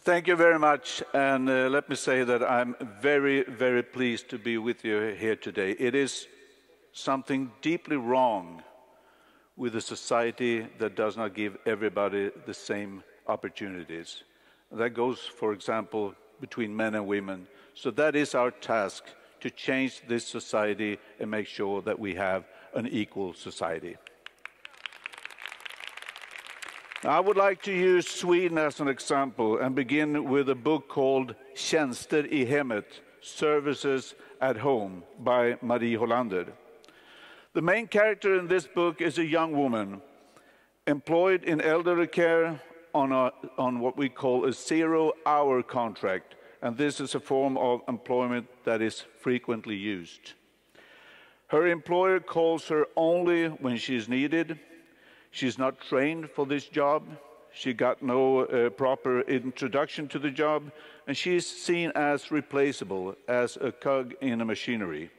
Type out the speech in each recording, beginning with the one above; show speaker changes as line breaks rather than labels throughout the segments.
Thank you very much, and let me say that I'm very, very pleased to be with you here today. It is something deeply wrong with a society that does not give everybody the same opportunities. That goes, for example, between men and women. So that is our task, to change this society and make sure that we have an equal society. I would like to use Sweden as an example and begin with a book called Tjänster i hemmet, Services at Home by Marie Hollander. The main character in this book is a young woman employed in elderly care on what we call a 0-hour contract, and this is a form of employment that is frequently used. Her employer calls her only when she is needed. She's not trained for this job. She got no proper introduction to the job, and she's seen as replaceable, as a cog in a machinery.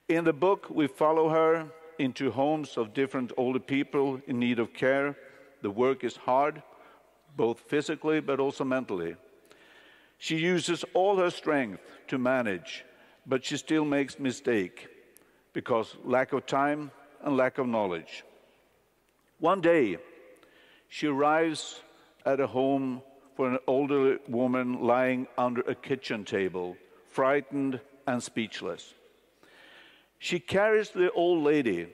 In the book, we follow her into homes of different older people in need of care. The work is hard, both physically but also mentally. She uses all her strength to manage, but she still makes mistakes because lack of time and lack of knowledge. One day, she arrives at a home for an older woman lying under a kitchen table, frightened and speechless. She carries the old lady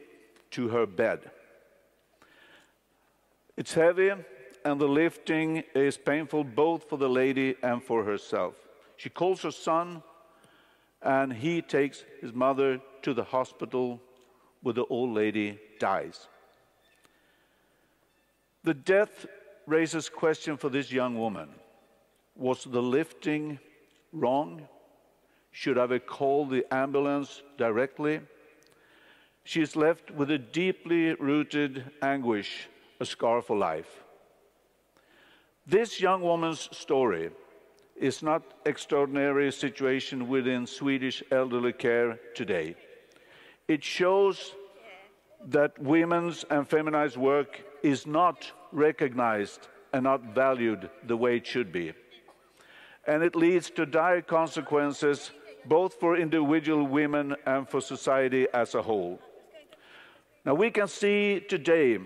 to her bed. It's heavy, and the lifting is painful both for the lady and for herself. She calls her son, and he takes his mother to the hospital where the old lady dies. The death raises question for this young woman. Was the lifting wrong? Should I have called the ambulance directly? She is left with a deeply rooted anguish, a scar for life. This young woman's story is not an extraordinary situation within Swedish elderly care today. It shows that women's and feminized work is not recognized and not valued the way it should be. And it leads to dire consequences both for individual women and for society as a whole. Now we can see today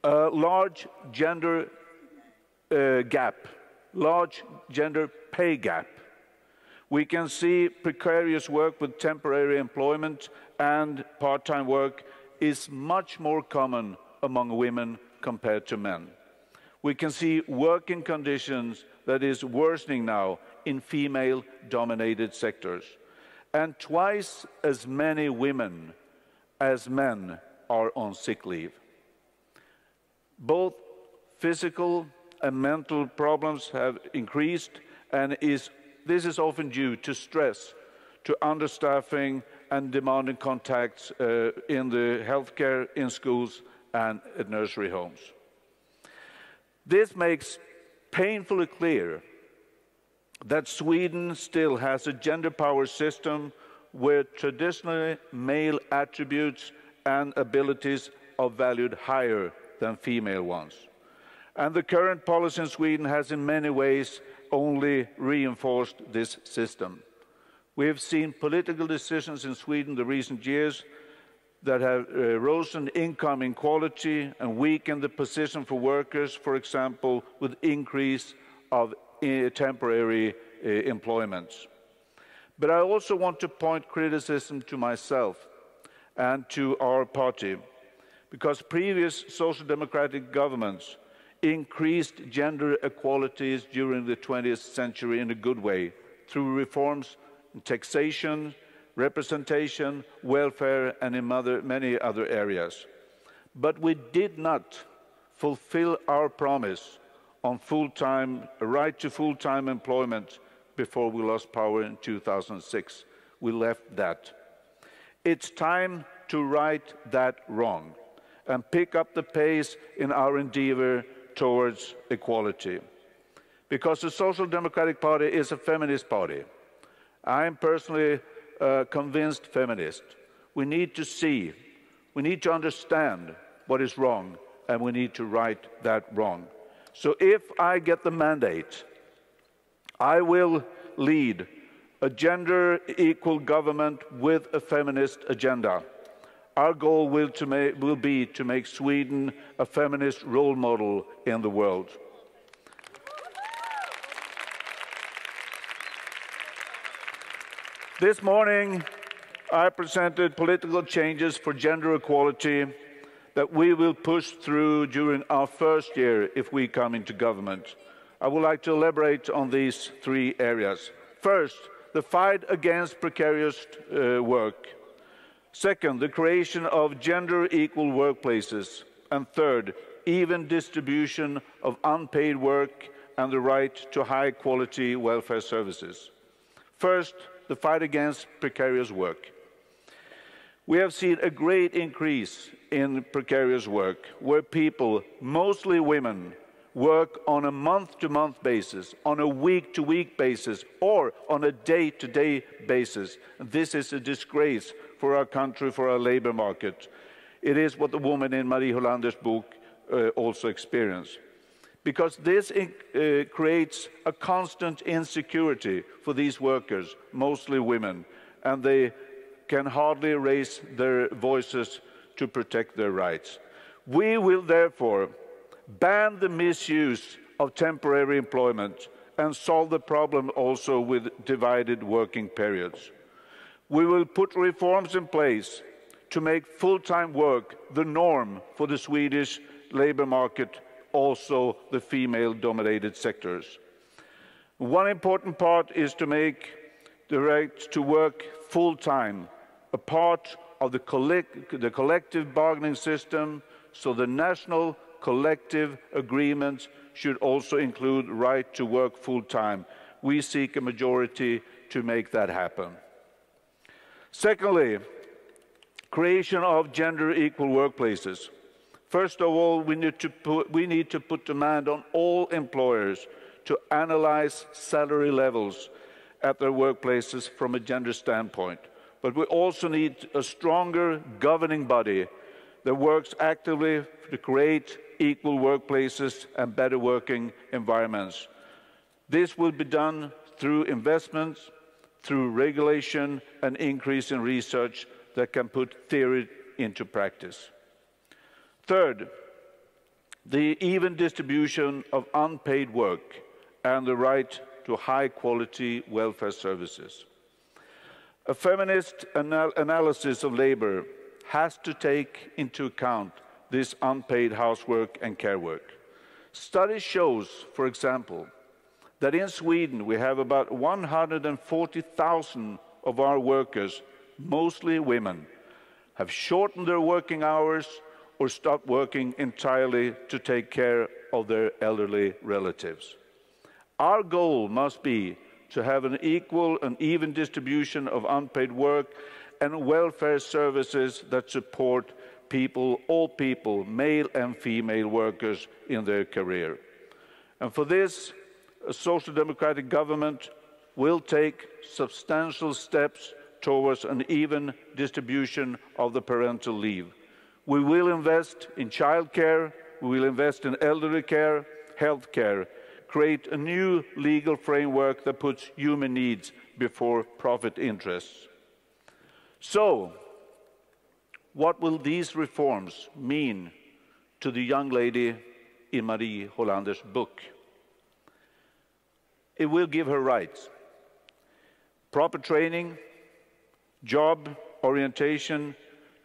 a large gender gap, large gender pay gap. We can see precarious work with temporary employment and part-time work is much more common among women compared to men. We can see working conditions that is worsening now in female-dominated sectors. And twice as many women as men are on sick leave. Both physical and mental problems have increased, and this is often due to stress, to understaffing and demanding contacts in the healthcare, in schools, and at nursery homes. This makes painfully clear that Sweden still has a gender power system where traditionally male attributes and abilities are valued higher than female ones. And the current policy in Sweden has in many ways only reinforced this system. We have seen political decisions in Sweden in the recent years that have risen income inequality and weakened the position for workers, for example, with increase of temporary employments. But I also want to point criticism to myself and to our party, because previous social democratic governments increased gender equalities during the 20th century in a good way through reforms in taxation, representation, welfare, and in many other areas. But we did not fulfill our promise on a right to full-time employment before we lost power in 2006. We left that. It's time to right that wrong and pick up the pace in our endeavor towards equality. Because the Social Democratic Party is a feminist party. I am personally a convinced feminist. We need to see, we need to understand what is wrong, and we need to right that wrong. So if I get the mandate I will lead a gender-equal government with a feminist agenda. Our goal will be to make Sweden a feminist role model in the world. This morning, I presented political changes for gender equality that we will push through during our first year if we come into government. I would like to elaborate on these three areas. First, the fight against precarious work. Second, the creation of gender-equal workplaces. And third, even distribution of unpaid work and the right to high-quality welfare services. First, the fight against precarious work. We have seen a great increase in precarious work, where people, mostly women, work on a month-to-month basis, on a week-to-week basis, or on a day-to-day basis. This is a disgrace for our country, for our labor market. It is what the woman in Marie Hollander's book also experienced. Because this creates a constant insecurity for these workers, mostly women, and they can hardly raise their voices to protect their rights. We will therefore ban the misuse of temporary employment and solve the problem also with divided working periods. We will put reforms in place to make full-time work the norm for the Swedish labor market, also the female-dominated sectors. One important part is to make the right to work full-time a part of the collective bargaining system, so the national collective agreements should also include right to work full-time. We seek a majority to make that happen. Secondly, creation of gender-equal workplaces. First of all, we need to put demand on all employers to analyze salary levels at their workplaces from a gender standpoint. But we also need a stronger governing body that works actively to create equal workplaces and better working environments. This will be done through investments, through regulation, and increase in research that can put theory into practice. Third, the even distribution of unpaid work and the right to high-quality welfare services. A feminist analysis of labor has to take into account this unpaid housework and care work. Study shows, for example, that in Sweden we have about 140,000 of our workers, mostly women, have shortened their working hours or stopped working entirely to take care of their elderly relatives. Our goal must be to have an equal and even distribution of unpaid work and welfare services that support people, all people, male and female workers in their career. And for this, a social democratic government will take substantial steps towards an even distribution of the parental leave. We will invest in childcare, we will invest in elderly care, health care, create a new legal framework that puts human needs before profit interests. So, what will these reforms mean to the young lady in Marie Hollander's book? It will give her rights, proper training, job orientation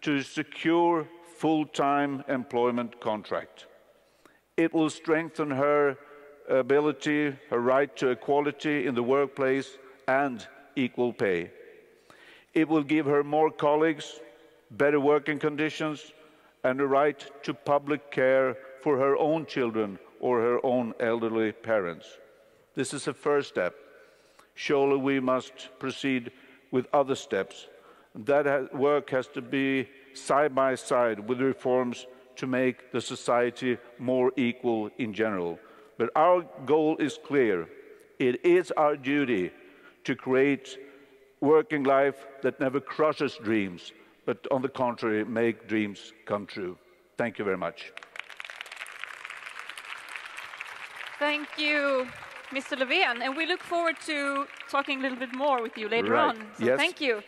to secure full-time employment contract. It will strengthen her ability, her right to equality in the workplace and equal pay. It will give her more colleagues, better working conditions, and a right to public care for her own children or her own elderly parents. This is a first step. Surely we must proceed with other steps. That work has to be side by side with reforms to make the society more equal in general. But our goal is clear. It is our duty to create working life that never crushes dreams, but on the contrary, make dreams come true. Thank you very much.
Thank you. Mr. Löfven, and we look forward to talking a little bit more with you later
Right.
on. So
Yes.
thank you.